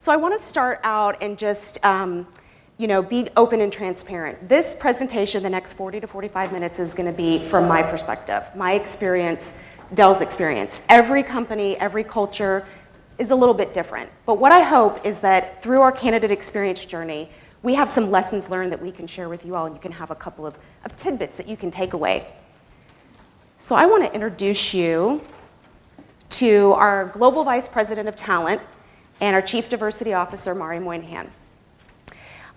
So I want to start out and just be open and transparent. This presentation, the next 40 to 45 minutes, is going to be from my perspective, my experience, Dell's experience. Every company, every culture is a little bit different. But what I hope is that through our candidate experience journey, we have some lessons learned that we can share with you all, and you can have a couple of tidbits that you can take away. So I want to introduce you to our Global Vice President of Talent and our Chief Diversity Officer, Mari Moynihan.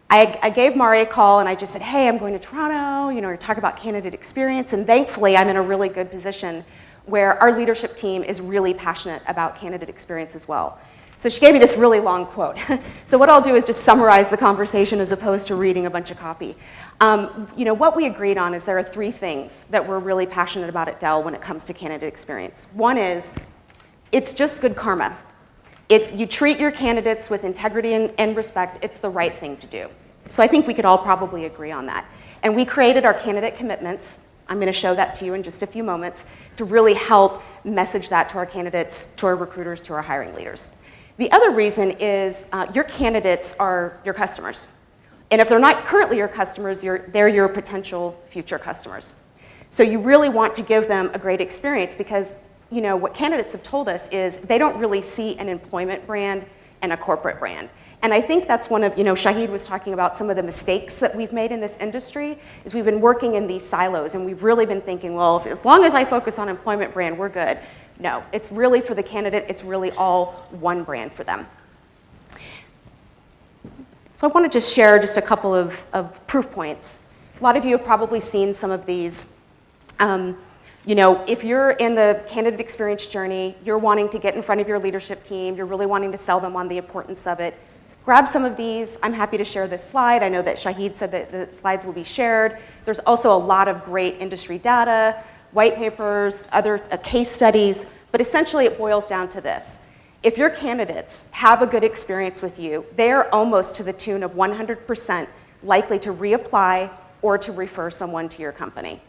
I gave Mari a call and I just said, hey, I'm going to Toronto, to talk about candidate experience, and thankfully I'm in a really good position where our leadership team is really passionate about candidate experience as well. So she gave me this really long quote. So what I'll do is just summarize the conversation as opposed to reading a bunch of copy. What we agreed on is there are three things that we're really passionate about at Dell when it comes to candidate experience. One is, it's just good karma. You treat your candidates with integrity and respect. It's the right thing to do. So I think we could all probably agree on that. And we created our candidate commitments. I'm going to show that to you in just a few moments to really help message that to our candidates, to our recruiters, to our hiring leaders. The other reason is your candidates are your customers. And if they're not currently your customers, they're your potential future customers. So you really want to give them a great experience because what candidates have told us is they don't really see an employment brand and a corporate brand. And I think that's one of, Shahid was talking about some of the mistakes that we've made in this industry, is we've been working in these silos and we've really been thinking, well, as long as I focus on employment brand, we're good. No, it's really for the candidate, it's really all one brand for them. So I want to just share just a couple of proof points. A lot of you have probably seen some of these. If you're in the candidate experience journey, you're wanting to get in front of your leadership team, you're really wanting to sell them on the importance of it, grab some of these. I'm happy to share this slide. I know that Shahid said that the slides will be shared. There's also a lot of great industry data, white papers, other case studies, but essentially it boils down to this. If your candidates have a good experience with you, they are almost to the tune of 100% likely to reapply or to refer someone to your company.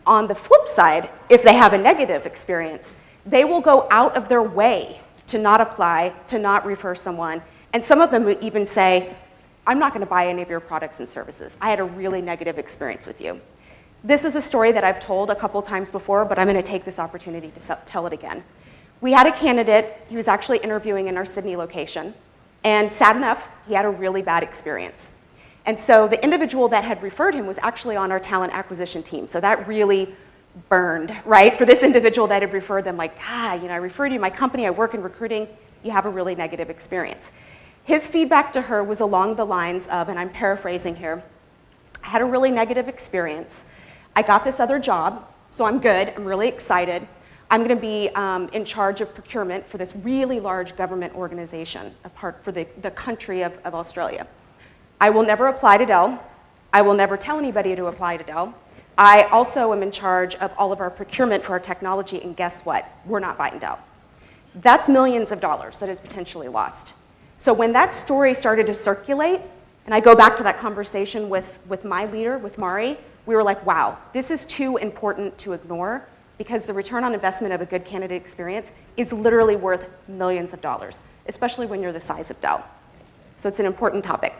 On the flip side, if they have a negative experience, they will go out of their way to not apply, to not refer someone, and some of them will even say, I'm not going to buy any of your products and services. I had a really negative experience with you. This is a story that I've told a couple times before, but I'm going to take this opportunity to tell it again. We had a candidate, he was actually interviewing in our Sydney location, and sad enough, he had a really bad experience. And so the individual that had referred him was actually on our talent acquisition team. So that really burned, right? For this individual that had referred them, like, I referred you, my company, I work in recruiting, you have a really negative experience. His feedback to her was along the lines of, and I'm paraphrasing here, I had a really negative experience. I got this other job, so I'm good, I'm really excited. I'm going to be in charge of procurement for this really large government organization, apart for the country of Australia. I will never apply to Dell. I will never tell anybody to apply to Dell. I also am in charge of all of our procurement for our technology, and guess what? We're not buying Dell. That's millions of dollars that is potentially lost. So when that story started to circulate, and I go back to that conversation with my leader, with Mari, we were like, wow, this is too important to ignore because the return on investment of a good candidate experience is literally worth millions of dollars, especially when you're the size of Dell. So it's an important topic.